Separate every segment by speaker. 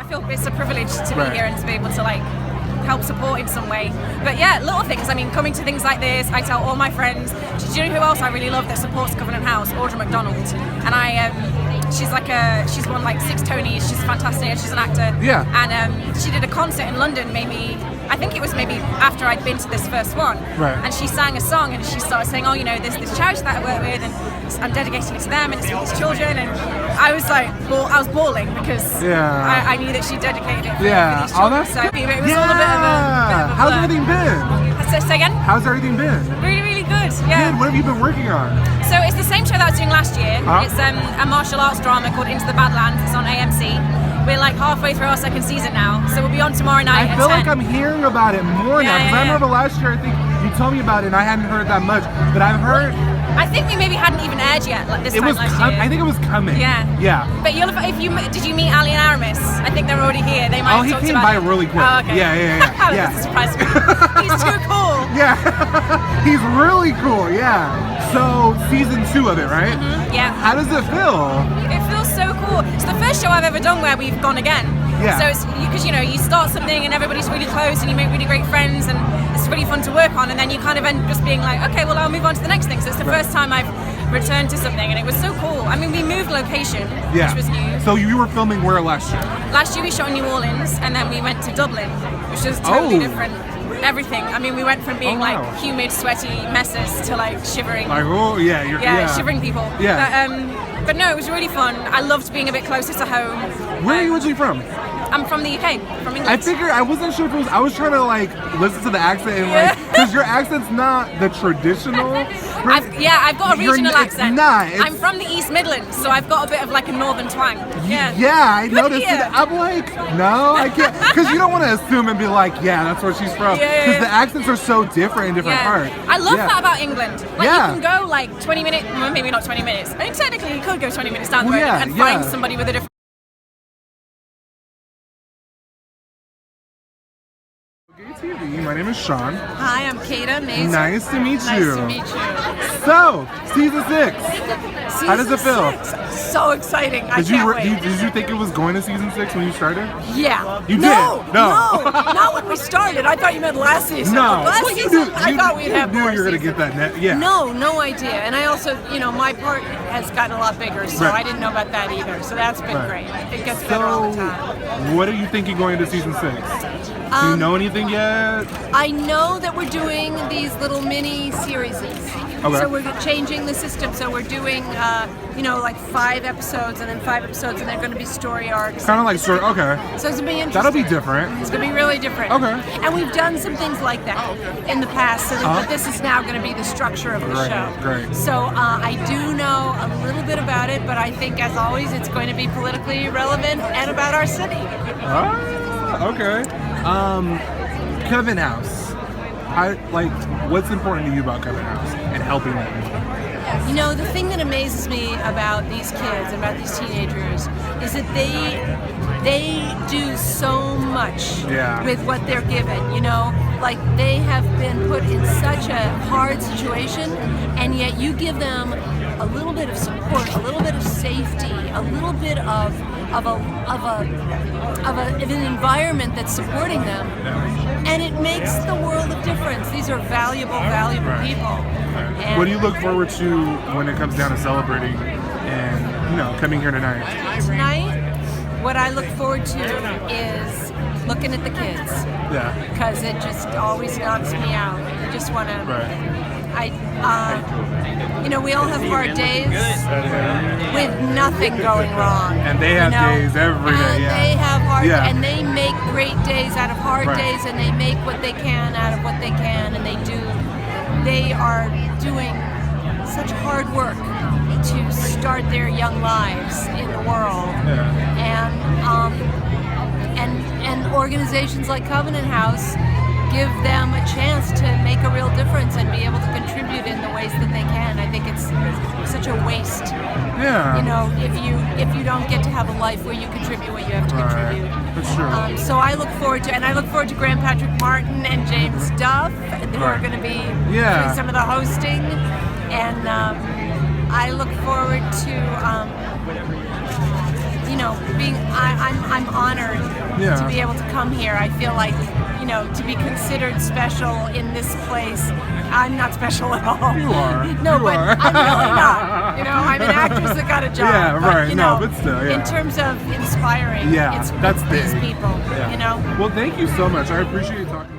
Speaker 1: feel it's a privilege to be here and to be able to like help support in some way. But yeah, little things. I mean, coming to things like this, I tell all my friends. Do you know who else I really love that supports Covenant House? Audra McDonald. And she's won like 6 Tonys. She's fantastic. She's an actor.
Speaker 2: Yeah.
Speaker 1: And she did a concert in London maybe after I'd been to this first one.
Speaker 2: Right.
Speaker 1: And she sang a song and she started saying, oh, you know, there's this charity that I work with and I'm dedicating it to them and it's for these children. And I was like, I was bawling because I knew that she dedicated it for these children. So it was all a bit of a
Speaker 2: How's everything been?
Speaker 1: Say again?
Speaker 2: How's everything been?
Speaker 1: Really, really good. Yeah.
Speaker 2: Good. What have you been working on?
Speaker 1: So it's the same show that I was doing last year. It's a martial arts drama called Into the Badlands. It's on AMC. We're like halfway through our second season now, so we'll be on tomorrow night.
Speaker 2: I feel like I'm hearing about it more now, because I remember last year, I think you told me about it, and I hadn't heard that much, but I've heard...
Speaker 1: I think we maybe hadn't even aired yet, like this time last year.
Speaker 2: I think it was coming.
Speaker 1: Yeah.
Speaker 2: Yeah.
Speaker 1: But did you meet Ali and Aramis? I think they're already here. They might have talked
Speaker 2: he came
Speaker 1: about
Speaker 2: by
Speaker 1: it.
Speaker 2: really quick.
Speaker 1: Oh, okay.
Speaker 2: Yeah.
Speaker 1: That's a surprise to me. He's too cool.
Speaker 2: Yeah. He's really cool, yeah. So, season 2 of it, right?
Speaker 1: Mm-hmm. Yeah.
Speaker 2: How does it feel?
Speaker 1: It feels so cool. It's the first show I've ever done where we've gone again.
Speaker 2: Yeah.
Speaker 1: So it's because you start something and everybody's really close and you make really great friends and it's really fun to work on, and then you kind of end just being like, okay, well I'll move on to the next thing. So it's the first time I've returned to something and it was so cool. I mean, we moved location, which was new.
Speaker 2: So you were filming where last year?
Speaker 1: Last year we shot in New Orleans and then we went to Dublin, which was totally different. Everything. I mean, we went from being like humid, sweaty messes to like shivering.
Speaker 2: Like,
Speaker 1: shivering people.
Speaker 2: Yeah.
Speaker 1: But no, it was really fun. I loved being a bit closer to home.
Speaker 2: Where are you originally from?
Speaker 1: I'm from the UK, from England.
Speaker 2: I figured, I wasn't sure if it was, I was trying to like listen to the accent and like, because your accent's not the traditional.
Speaker 1: I've got a regional accent.
Speaker 2: It's not.
Speaker 1: I'm from the East Midlands, so I've got a bit of like a northern twang. Yeah,
Speaker 2: I noticed it. I'm like, no, I can't, because you don't want to assume and be like, yeah, that's where she's from. Because the accents are so different in different parts.
Speaker 1: I love that about England. Like you can go like 20 minutes, well, maybe not 20 minutes. I mean, technically you could go 20 minutes down the road and find somebody with a different.
Speaker 2: TV. My name is Sean.
Speaker 3: Hi, I'm Kata Mazer.
Speaker 2: Nice to meet you.
Speaker 3: Nice to meet you.
Speaker 2: So, season 6. How does it feel?
Speaker 3: So exciting. I can't wait.
Speaker 2: Did you think it was going to season 6 when you started?
Speaker 3: Yeah.
Speaker 2: You did?
Speaker 3: No, not when we started. I thought you meant last season.
Speaker 2: No.
Speaker 3: Last season, I thought we'd have more.
Speaker 2: You knew you were going to get that net. Yeah.
Speaker 3: No idea. And I also, my part has gotten a lot bigger, so I didn't know about that either. So that's been great. It gets better all the time.
Speaker 2: What are you thinking going into season 6? Do you know anything yet?
Speaker 3: I know that we're doing these little mini series.
Speaker 2: Okay.
Speaker 3: So we're changing the system. So we're doing, like 5 episodes and then 5 episodes, and they're going to be story arcs.
Speaker 2: Kind of like story. Okay.
Speaker 3: So it's going to be interesting.
Speaker 2: That'll be different.
Speaker 3: It's going to be really different.
Speaker 2: Okay.
Speaker 3: And we've done some things like that in the past, but this is now going to be the structure of the show.
Speaker 2: Great.
Speaker 3: So I do know a little bit about it, but I think, as always, it's going to be politically relevant and about our city.
Speaker 2: Okay. Covenant House. What's important to you about Covenant House and helping them?
Speaker 3: The thing that amazes me about these kids, about these teenagers, is that they do so much with what they're given. Like they have been put in such a hard situation, and yet you give them a little bit of support, a little bit of safety, a little bit of an environment that's supporting them, and it makes the world of difference. These are valuable people. And
Speaker 2: what do you look forward to when it comes down to celebrating and coming here tonight?
Speaker 3: Tonight, what I look forward to is looking at the kids.
Speaker 2: Yeah.
Speaker 3: Because it just always knocks me out. I just want to.
Speaker 2: Right.
Speaker 3: We all have hard days with nothing going wrong.
Speaker 2: And they have days every day.
Speaker 3: And they have and they make great days out of hard days, and they make what they can out of what they can, and they are doing such hard work to start their young lives in the world. And organizations like Covenant House give them a chance to make a real difference and be able to contribute in the ways that they can. I think it's such a waste.
Speaker 2: Yeah.
Speaker 3: If you don't get to have a life where you contribute what you have to contribute.
Speaker 2: That's true.
Speaker 3: So I look forward to Graham Patrick Martin and James Duff, who are going to be doing some of the hosting, and I look forward to I'm honored to be able to come here. I feel like, to be considered special in this place. I'm not special at all.
Speaker 2: You are.
Speaker 3: No,
Speaker 2: you
Speaker 3: but
Speaker 2: are.
Speaker 3: I'm really not. I'm an actress that got a job.
Speaker 2: Yeah, right.
Speaker 3: But,
Speaker 2: but still, yeah.
Speaker 3: In terms of inspiring, it's these people.
Speaker 2: Yeah. Well, thank you so much. I appreciate you talking to me.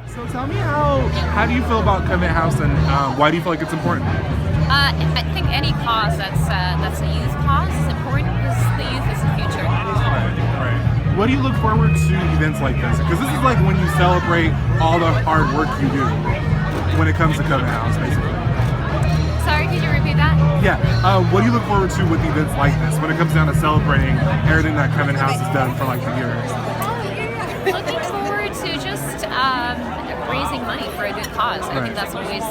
Speaker 2: So tell me how do you feel about Covenant House, and why do you feel like it's important?
Speaker 4: I think any cause that's a youth cause is important because the youth is the future.
Speaker 2: Right. What do you look forward to events like this? Because this is like when you celebrate all the hard work you do when it comes to Covenant House, basically.
Speaker 4: Sorry, could you repeat that?
Speaker 2: Yeah. What do you look forward to with events like this when it comes down to celebrating everything that Covenant House has done for like the years?
Speaker 4: Looking forward to just raising money for a good cause. I think that's always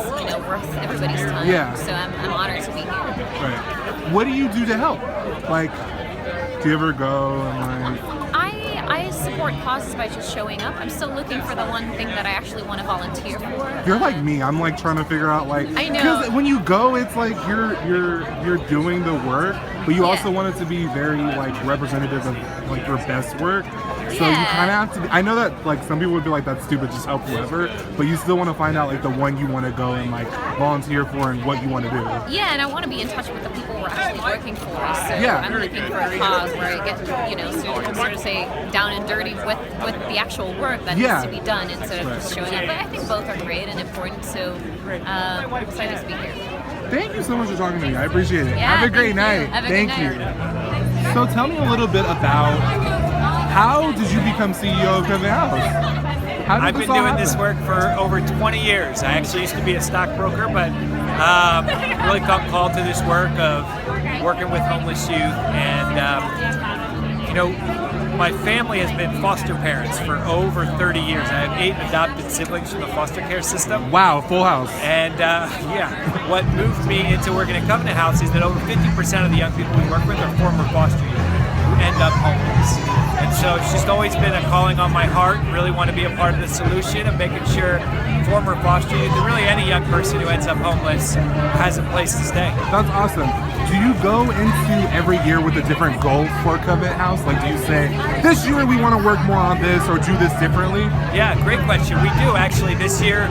Speaker 4: worth everybody's time.
Speaker 2: Yeah.
Speaker 4: So I'm honored to be here.
Speaker 2: Right. What do you do to help? Like, do you ever go and like?
Speaker 4: I support causes by just showing up. I'm still looking for the one thing that I actually want to volunteer for.
Speaker 2: You're like me. I'm like trying to figure out like.
Speaker 4: I know.
Speaker 2: Because when you go, it's like you're doing the work, but you also want it to be very like representative of like your best work. So you kind of have to. I know that like some people would be like, that's stupid, just help whoever. But you still want to find out like the one you want to go and like volunteer for and what you want to do.
Speaker 4: Yeah, and I want to be in touch with the people we're actually working for. So I'm looking for a cause where I get sort of say down and dirty with the actual work that needs to be done instead of just showing up. But I think both are great and important. So I'm excited to be here.
Speaker 2: Thank you so much for talking to me. I appreciate it.
Speaker 4: Yeah,
Speaker 2: have a great night.
Speaker 4: Have a
Speaker 2: thank
Speaker 4: good
Speaker 2: you.
Speaker 4: night.
Speaker 2: So tell me a little bit about how did you become CEO of Covenant House?
Speaker 5: I've been doing this work for over 20 years. I actually used to be a stockbroker, but really got called to this work of working with homeless youth. And, my family has been foster parents for over 30 years. I have 8 adopted siblings from the foster care system.
Speaker 2: Wow, full house.
Speaker 5: And what moved me into working at Covenant House is that over 50% of the young people we work with are former foster youth who end up homeless. And so it's just always been a calling on my heart. Really want to be a part of the solution of making sure former foster youth, and really any young person who ends up homeless, has a place to stay.
Speaker 2: That's awesome. Do you go into every year with a different goal for Covenant House? Like, do you say, this year we want to work more on this or do this differently?
Speaker 5: Yeah, great question. We do actually. This year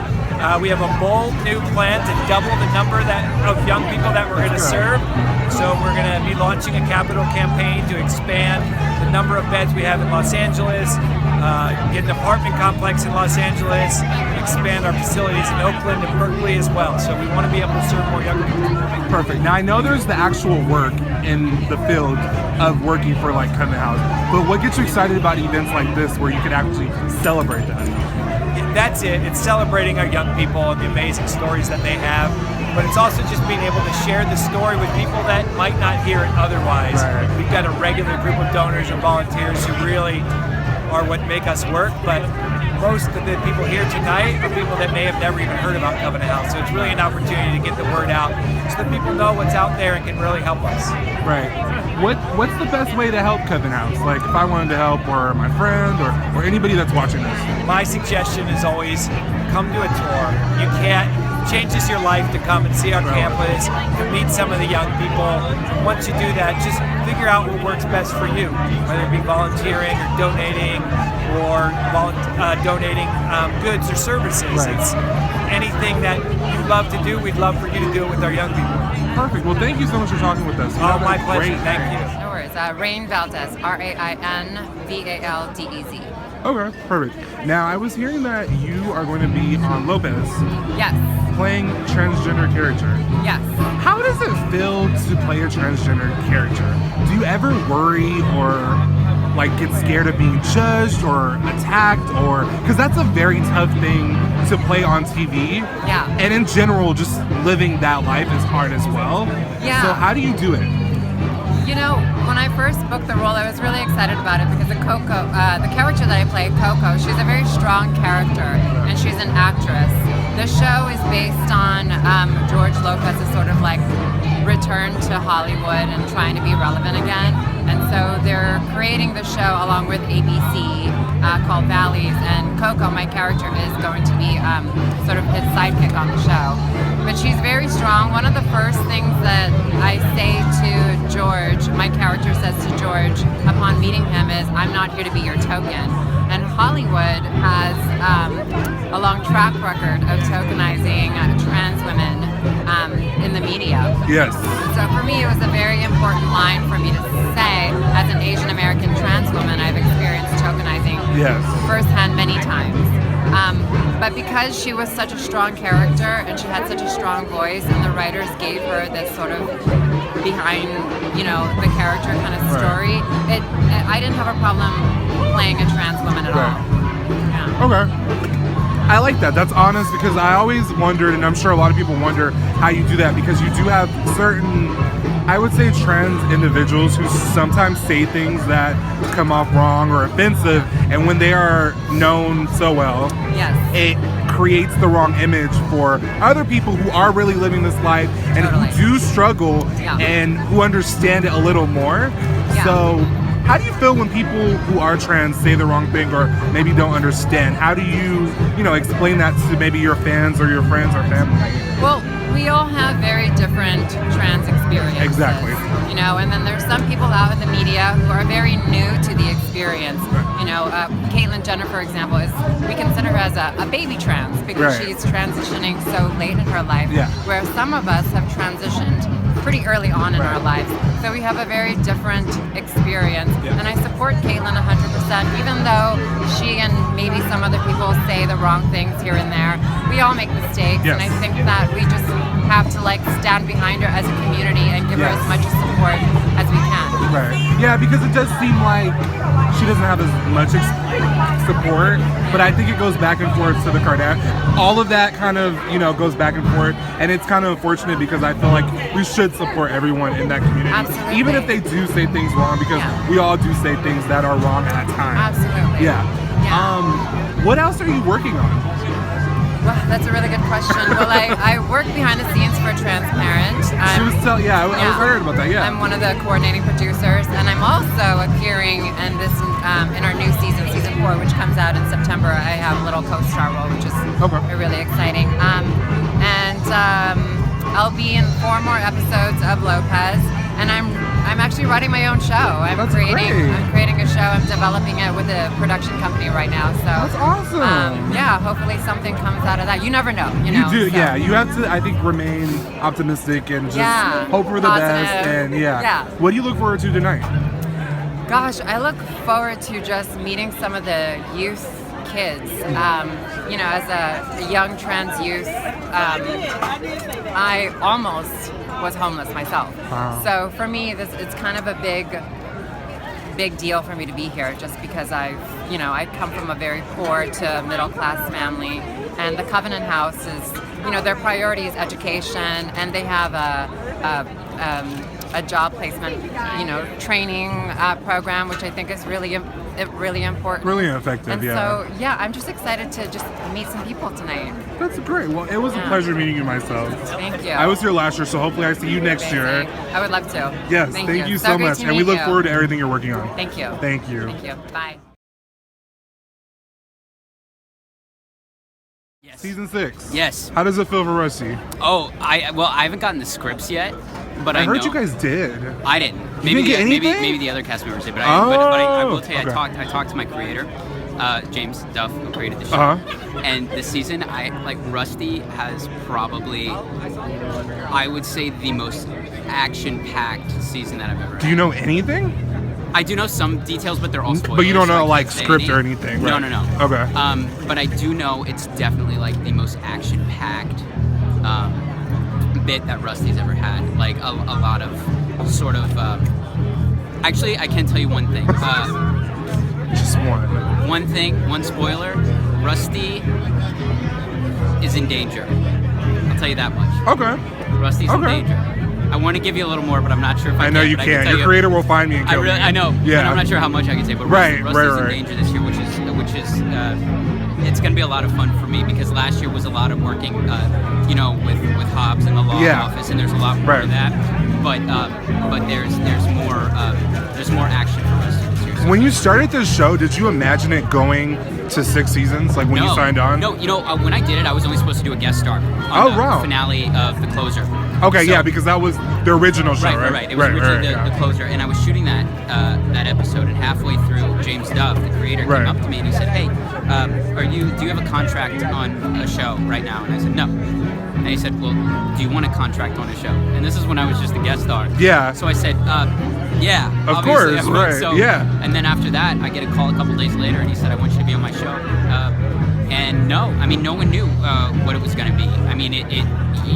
Speaker 5: we have a bold new plan to double the number of young people that we're going to serve. So we're going to be launching a capital campaign to expand the number of beds we have in Los Angeles, get an apartment complex in Los Angeles, expand our facilities in Oakland and Berkeley as well. So we want to be able to serve more young people.
Speaker 2: Perfect. Now I know there's the actual work in the field of working for like Covenant House, but what gets you excited about events like this where you can actually celebrate that?
Speaker 5: That's it. It's celebrating our young people and the amazing stories that they have. But it's also just being able to share the story with people that might not hear it otherwise.
Speaker 2: Right.
Speaker 5: We've got a regular group of donors and volunteers who really are what make us work, but most of the people here tonight are people that may have never even heard about Covenant House. So it's really an opportunity to get the word out so that people know what's out there and can really help us.
Speaker 2: Right. What's the best way to help Covenant House? Like if I wanted to help, or my friend, or anybody that's watching this?
Speaker 5: My suggestion is always come to a tour. You can't. Changes your life to come and see our campus, to meet some of the young people. Once you do that, just figure out what works best for you, whether it be volunteering or donating goods or services.
Speaker 2: Right.
Speaker 5: It's anything that you love to do, we'd love for you to do it with our young people.
Speaker 2: Perfect. Well, thank you so much for talking with us.
Speaker 5: Oh, my pleasure. Thank you.
Speaker 6: No worries. Rain Valdez, RAINVALDEZ.
Speaker 2: Okay, perfect. Now, I was hearing that you are going to be on Lopez.
Speaker 6: Yes.
Speaker 2: Playing transgender character.
Speaker 6: Yes.
Speaker 2: How does it feel to play a transgender character? Do you ever worry or like get scared of being judged or attacked, or because that's a very tough thing to play on TV.
Speaker 6: Yeah.
Speaker 2: And in general, just living that life is hard as well.
Speaker 6: Yeah.
Speaker 2: So how do you do it?
Speaker 6: You know, when I first booked the role, I was really excited about it because the character that I play, Coco, she's a very strong character and she's an actress. The show is based on George Lopez's sort of like return to Hollywood and trying to be relevant again. And so they're creating the show along with ABC called Valleys, and Coco, my character, is going to be sort of his sidekick on the show. But she's very strong. One of the first things that I say to George, my character says to George upon meeting him is, "I'm not here to be your token." And Hollywood has a long track record of tokenizing trans women in the media.
Speaker 2: Yes.
Speaker 6: So for me, it was a very important line for me to say. As an Asian American trans woman, I've experienced tokenizing firsthand many times. But because she was such a strong character and she had such a strong voice, and the writers gave her this sort of behind, the character kind of story, I didn't have a problem playing a trans woman at all. Yeah.
Speaker 2: Okay. I like that. That's honest, because I always wondered, and I'm sure a lot of people wonder how you do that, because you do have certain, I would say, trans individuals who sometimes say things that come off wrong or offensive, and when they are known so well, it creates the wrong image for other people who are really living this life and who do struggle and who understand it a little more. So how do you feel when people who are trans say the wrong thing or maybe don't understand? How do you, explain that to maybe your fans or your friends or family?
Speaker 6: Well, we all have very different trans experiences.
Speaker 2: Exactly.
Speaker 6: And then there's some people out in the media who are very new to the experience. Caitlyn Jenner, for example, we consider her as a baby trans because she's transitioning so late in her life, where some of us have transitioned pretty early on in our lives. So we have a very different experience. And I support Caitlyn 100%, even though she and maybe some other people say the wrong things here and there. We all make mistakes, and I think that we just have to stand behind her as a community and give her as much support as we can.
Speaker 2: Right. Yeah, because it does seem like she doesn't have as much support, but I think it goes back and forth to the Kardashians. All of that kind of, goes back and forth, and it's kind of unfortunate because I feel like we should support everyone in that community.
Speaker 6: Absolutely.
Speaker 2: Even if they do say things wrong, because we all do say things that are wrong at times.
Speaker 6: Absolutely.
Speaker 2: Yeah. What else are you working on?
Speaker 6: Well, that's a really good question. Well, I work behind the scenes for Transparent.
Speaker 2: I was heard about that,
Speaker 6: I'm one of the coordinating producers, and I'm also appearing in our new season 4, which comes out in September. I have a little co-star role, which is really exciting. I'll be in 4 more episodes of Lopez, and I'm actually writing my own show. I'm creating a show. I'm developing it with a production company right now. So
Speaker 2: that's awesome.
Speaker 6: Hopefully something comes out of that. You never know. You
Speaker 2: do. So. Yeah. You have to, I think, remain optimistic and just hope for the best. And what do you look forward to tonight?
Speaker 6: Gosh, I look forward to just meeting some of the youth kids. As a young trans youth, I almost was homeless myself. Wow. So for me, it's kind of a big deal for me to be here, just because I come from a very poor to middle class family, and the Covenant House is, their priority is education, and they have a job placement, training program, which I think is really important.
Speaker 2: Really effective,
Speaker 6: and so, I'm just excited to just meet some people tonight.
Speaker 2: That's great. Well, it was a pleasure meeting you myself.
Speaker 6: Thank you.
Speaker 2: I was here last year, so hopefully I see you next year.
Speaker 6: I would love to.
Speaker 2: Yes, thank you so much. And we look forward to everything you're working on.
Speaker 6: Thank you.
Speaker 2: Thank you.
Speaker 6: Thank you. Bye.
Speaker 2: Yes. Season 6.
Speaker 7: Yes.
Speaker 2: How does it feel for Rusty?
Speaker 7: Oh, I haven't gotten the scripts yet, but I
Speaker 2: heard
Speaker 7: know.
Speaker 2: You guys did.
Speaker 7: I didn't.
Speaker 2: You didn't get anything?
Speaker 7: Maybe the other cast members did, but I will tell you, I talked to my creator, James Duff, who created the show. And this season, Rusty has probably, I would say, the most action-packed season that I've ever had.
Speaker 2: Do you know anything?
Speaker 7: I do know some details, but they're all spoilers.
Speaker 2: But you don't know script or anything, right?
Speaker 7: No.
Speaker 2: Okay.
Speaker 7: But I do know it's definitely the most action-packed bit that Rusty's ever had. A lot of sort of. Actually, I can tell you one thing.
Speaker 2: Just one.
Speaker 7: One thing, one spoiler. Rusty is in danger. I'll tell you that much.
Speaker 2: Okay.
Speaker 7: Rusty's in danger. I want to give you a I want to make sure if I
Speaker 2: know you can. Your creator will find me and kill me.
Speaker 7: I know.
Speaker 2: Yeah.
Speaker 7: I'm not sure how much I can say, but Rusty's in danger this year, which is it's going to be a lot of fun for me because last year was a lot of working, with Hobbs in the law office, and there's a lot more of that. but there's more action for us this year. So
Speaker 2: when you started this show, did you imagine it going to 6 seasons? Like when you signed on?
Speaker 7: No, when I did it, I was only supposed to do a guest star on the finale of The Closer.
Speaker 2: Okay, yeah, because that was the original show, right?
Speaker 7: Right. It was originally the Closer, and I was shooting that episode, and halfway through, James Duff, the creator, came up to me and he said, "Hey, do you have a contract on a show right now?" And I said, "No." And he said, "Well, do you want a contract on a show?" And this is when I was just a guest star.
Speaker 2: Yeah.
Speaker 7: So I said, "Yeah,
Speaker 2: of course, right?
Speaker 7: So,
Speaker 2: yeah."
Speaker 7: And then after that, I get a call a couple days later, and he said, "I want you to be on my show." And no one knew what it was going to be. I mean, it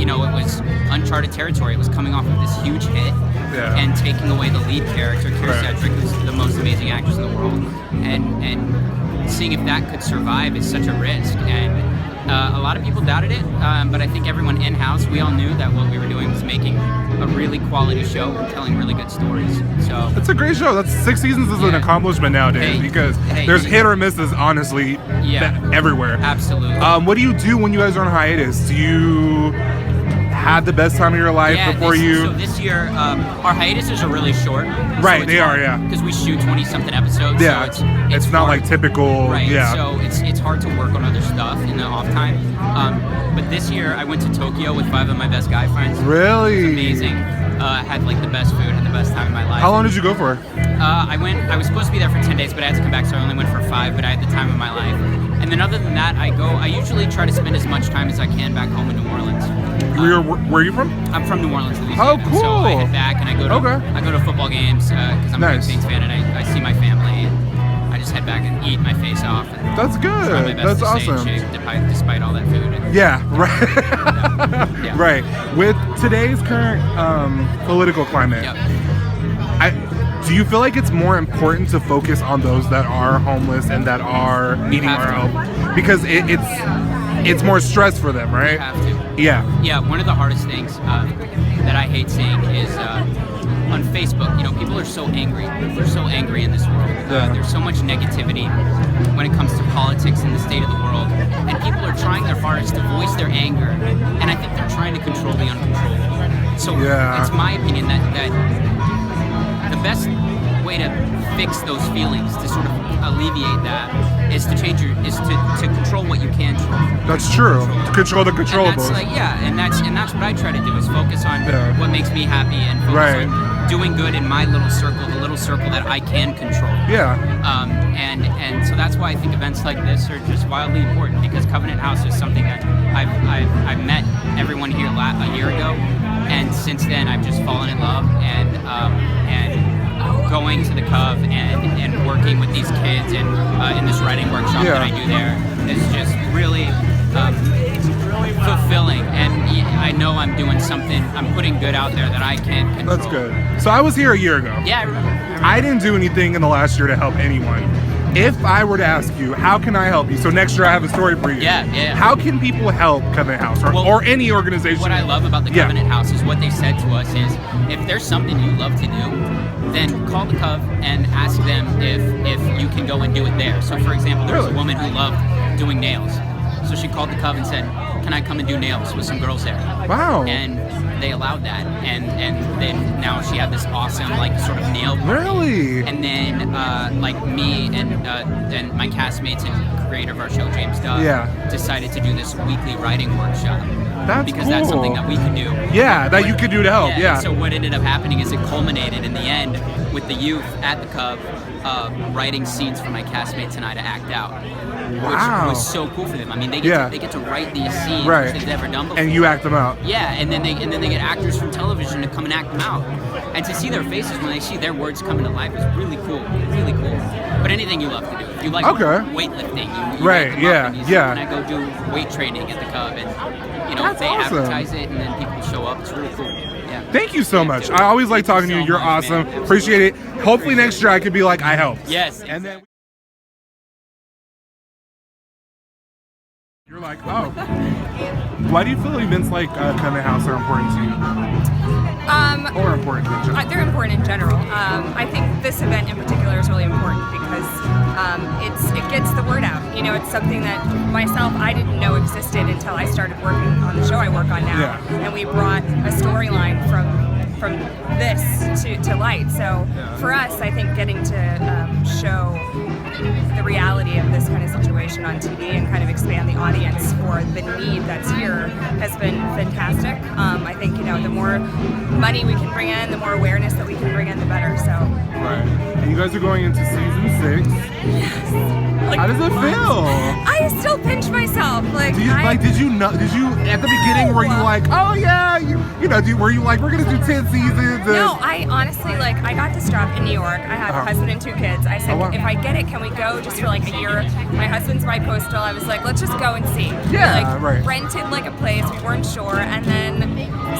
Speaker 7: was uncharted territory. It was coming off of this huge hit and taking away the lead character, Kyra Sedgwick, who's the most amazing actress in the world, and seeing if that could survive is such a risk. And a lot of people doubted it, but I think everyone in-house, we all knew that what we were doing was making a really quality show, telling really good stories. So
Speaker 2: it's a great show. That's 6 seasons is an accomplishment nowadays because there's hit or misses, honestly, everywhere.
Speaker 7: Absolutely.
Speaker 2: What do you do when you guys are on hiatus? Do you have the best time of your life before you?
Speaker 7: So this year, our hiatuses are really short.
Speaker 2: Right, they are, yeah.
Speaker 7: Because we shoot 20-something episodes.
Speaker 2: Yeah,
Speaker 7: so
Speaker 2: it's not
Speaker 7: hard.
Speaker 2: like typical.
Speaker 7: Right.
Speaker 2: Yeah.
Speaker 7: So it's hard to work on other stuff in the off time. But this year, I went to Tokyo with 5 of my best guy friends.
Speaker 2: Really?
Speaker 7: It was amazing. Had like the best food, had the best time of my life.
Speaker 2: How long did you go for?
Speaker 7: I was supposed to be there for 10 days, but I had to come back, so I only went for 5. But I had the time of my life. And then other than that, I usually try to spend as much time as I can back home in New Orleans.
Speaker 2: Where are you from?
Speaker 7: I'm from New Orleans, Louisiana.
Speaker 2: Oh, cool.
Speaker 7: So I head back and I go to football games because I'm a Saints fan, and I see my family. And I just head back and eat my face off. And
Speaker 2: that's good.
Speaker 7: Try my best
Speaker 2: That's
Speaker 7: to
Speaker 2: awesome.
Speaker 7: Stay in shape despite all that food.
Speaker 2: Yeah, right. Right. With today's current political climate, do you feel like it's more important to focus on those that are homeless and that are needing our help? Because it's more stress for them, right?
Speaker 7: You have to.
Speaker 2: Yeah.
Speaker 7: Yeah, one of the hardest things that I hate seeing is on Facebook, people are so angry. They're so angry in this world. There's so much negativity when it comes to politics and the state of the world. And people are trying their hardest to voice their anger. And I think they're trying to control the uncontrollable. So it's my opinion that the best way to fix those feelings, to sort of alleviate that, is to to control what you can control.
Speaker 2: That's true. To control the controllables.
Speaker 7: And that's what I try to do, is focus on what makes me happy and focus on doing good in my little circle, the little circle that I can control.
Speaker 2: Yeah.
Speaker 7: And so that's why I think events like this are just wildly important, because Covenant House is something that I've met everyone here a year ago, and since then I've just fallen in love, and going to the Cov and working with these kids and in this writing workshop that I do there is just really fulfilling, and I know I'm doing something, I'm putting good out there that I can control.
Speaker 2: That's good. So I was here a year ago.
Speaker 7: Yeah, I remember.
Speaker 2: I didn't do anything in the last year to help anyone. If I were to ask you, how can I help you? So next year I have a story for you.
Speaker 7: Yeah.
Speaker 2: How can people help Covenant House or any organization?
Speaker 7: What I love about the Covenant House is what they said to us is, if there's something you love to do, then call the Cov and ask them if you can go and do it there. So for example, there was a woman who loved doing nails. So she called the Cov and said, "Can I come and do nails with some girls there?"
Speaker 2: Wow.
Speaker 7: And they allowed that, and then now she had this awesome sort of nail party.
Speaker 2: Really?
Speaker 7: And then me and my castmates and creator of our show, James Duff, decided to do this weekly writing workshop. Because that's something that we could do.
Speaker 2: Yeah, that you could do to help. Yeah.
Speaker 7: So what ended up happening is it culminated in the end with the youth at the Cov writing scenes for my castmates and I to act out.
Speaker 2: Wow.
Speaker 7: Which was so cool for them. I mean, they get to write these scenes which they've never done before.
Speaker 2: And you act them out.
Speaker 7: Yeah, and then they get actors from television to come and act them out. And to see their faces when they see their words coming to life is really cool. Really cool. But anything you love to do. If you like weightlifting, you can I go do weight training at the Cov, and they advertise it, and then people show up. It's really cool. Yeah.
Speaker 2: Thank you so much. I always like talking to you. You're awesome. Man. Appreciate it. Hopefully next year I could be like, I helped.
Speaker 7: Yes.
Speaker 2: And then you're like, oh. Why do you feel events like Covenant House are important to you? Or important in general?
Speaker 8: They're important in general. I think this event in particular is really important because it gets the word out. It's something that myself, I didn't know existed until I started working on the show I work on now. Yeah. And we brought a storyline from from this to light. So for us, I think getting to show the reality of this kind of situation on TV and kind of expand the audience for the need that's here has been fantastic. I think, you know, the more money we can bring in, the more awareness that we can bring in, the better. So.
Speaker 2: Right. And you guys are going into season 6.
Speaker 8: Yes. Like,
Speaker 2: how does it feel?
Speaker 8: I still pinch myself. Like,
Speaker 2: did you at the beginning were you like, oh yeah, were you like, we're gonna do 10 seasons?
Speaker 8: No, I honestly, like, I got this job in New York. I have a husband and 2 kids. I said, if I get it, can we go just for like a year? My husband's bi-coastal. I was like, let's just go and see.
Speaker 2: Yeah,
Speaker 8: we, like, rented like a place. We weren't sure, and then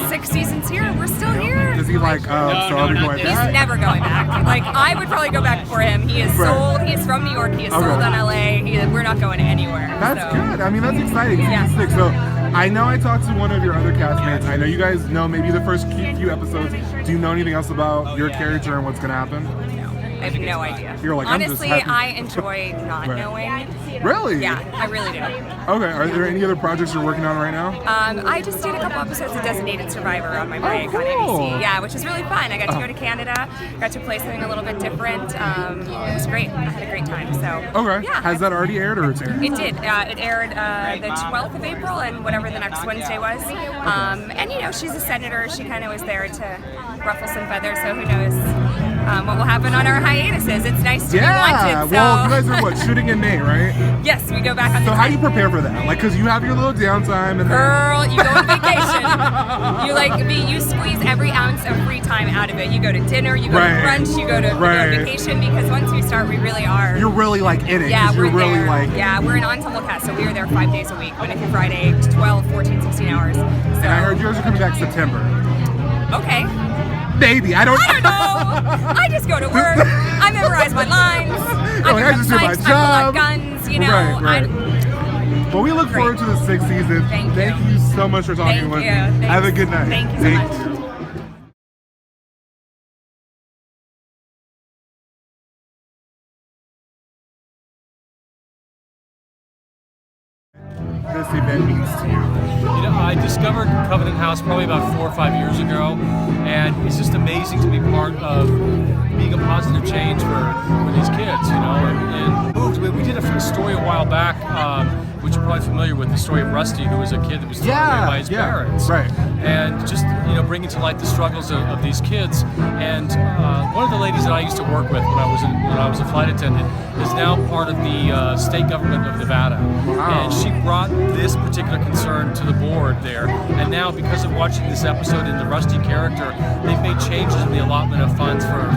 Speaker 8: 6 seasons here. We're still here.
Speaker 2: Is he like, so are we going back?
Speaker 8: He's never going back. Like, I would probably go back for him. He is sold. He is from New York. He is sold on LA. We're not going anywhere.
Speaker 2: That's good. I mean, that's exciting. Season 6. So I know I talked to one of your other castmates. I know you guys know maybe the first few episodes. Do you know anything else about your character and what's going to happen?
Speaker 8: I have no idea.
Speaker 2: You're like,
Speaker 8: honestly, I enjoy not knowing.
Speaker 2: Really?
Speaker 8: Yeah, I really do.
Speaker 2: Okay. Are there any other projects you're working on right now?
Speaker 8: I just did a couple episodes of Designated Survivor on my break on ABC. Yeah, which was really fun. I got to go to Canada, got to play something a little bit different. It was great. I had a great time. So.
Speaker 2: Okay. Yeah. Has that already aired or it's aired?
Speaker 8: It did. It aired the 12th of April and whatever the next Wednesday was. And you know, she's a senator. She kind of was there to ruffle some feathers. So who knows? What will happen on our hiatuses. It's nice to be wanted. So.
Speaker 2: Well, you guys are what, shooting in May, right?
Speaker 8: Yes, we go back on the
Speaker 2: So how do you prepare for that? Like, because you have your little downtime and
Speaker 8: Girl, you go on vacation. You squeeze every ounce of free time out of it. You go to dinner, you go to brunch, you go to vacation, because once we start, we really are.
Speaker 2: You're really like in it.
Speaker 8: Yeah, we're
Speaker 2: really
Speaker 8: there.
Speaker 2: Like.
Speaker 8: Yeah, we're in Ensemble Cast, so we are there 5 days a week, Monday through Friday, 12, 14, 16 hours. So.
Speaker 2: And I heard yours are coming back September.
Speaker 8: Okay.
Speaker 2: Maybe. I don't
Speaker 8: know. I just go to work. I memorize my lines. I
Speaker 2: just do my job.
Speaker 8: I pull out guns, you know.
Speaker 2: Right. Well, we look forward to the 6th season.
Speaker 8: Thank
Speaker 2: you so much for talking with me. Have a good night.
Speaker 8: Thank you so much.
Speaker 2: This event means to you?
Speaker 9: You know, I discovered Covenant House probably about 4 or 5 years ago, and it's just amazing to be part of being a positive change for these kids, you know. And we did a story a while back, which you're probably familiar with, the story of Rusty, who was a kid that was thrown away by his parents.
Speaker 2: Right.
Speaker 9: And just, you know, bringing to light the struggles of these kids. And one of the ladies that I used to work with when I was a flight attendant is now part of the state government of Nevada.
Speaker 2: Wow.
Speaker 9: And she brought this particular concern to the board there. And now, because of watching this episode and the Rusty character, they've made changes in the allotment of funds for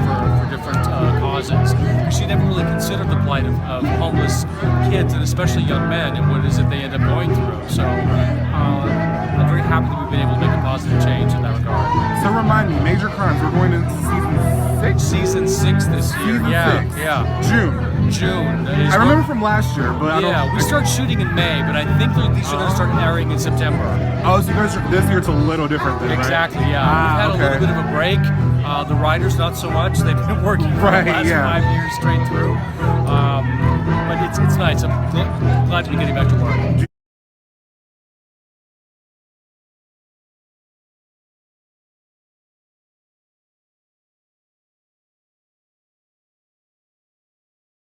Speaker 9: different causes. She never really considered the plight of homeless kids, and especially young men, and what it is that they end up going through. So I'm very happy that we've been able to make a positive change in that regard.
Speaker 2: So remind me, Major Crimes, we're going into season 6?
Speaker 9: Season 6 this year.
Speaker 2: Season 6.
Speaker 9: Yeah. June.
Speaker 2: I remember from last year, but
Speaker 9: we start shooting in May, but I think these are going to start airing in September.
Speaker 2: Oh, so you guys this year it's a little different then,
Speaker 9: exactly,
Speaker 2: right?
Speaker 9: Yeah. We've had a little bit of a break. The writers, not so much. They've been working for the last 5 years straight through. But it's nice. I'm glad to be getting back to work.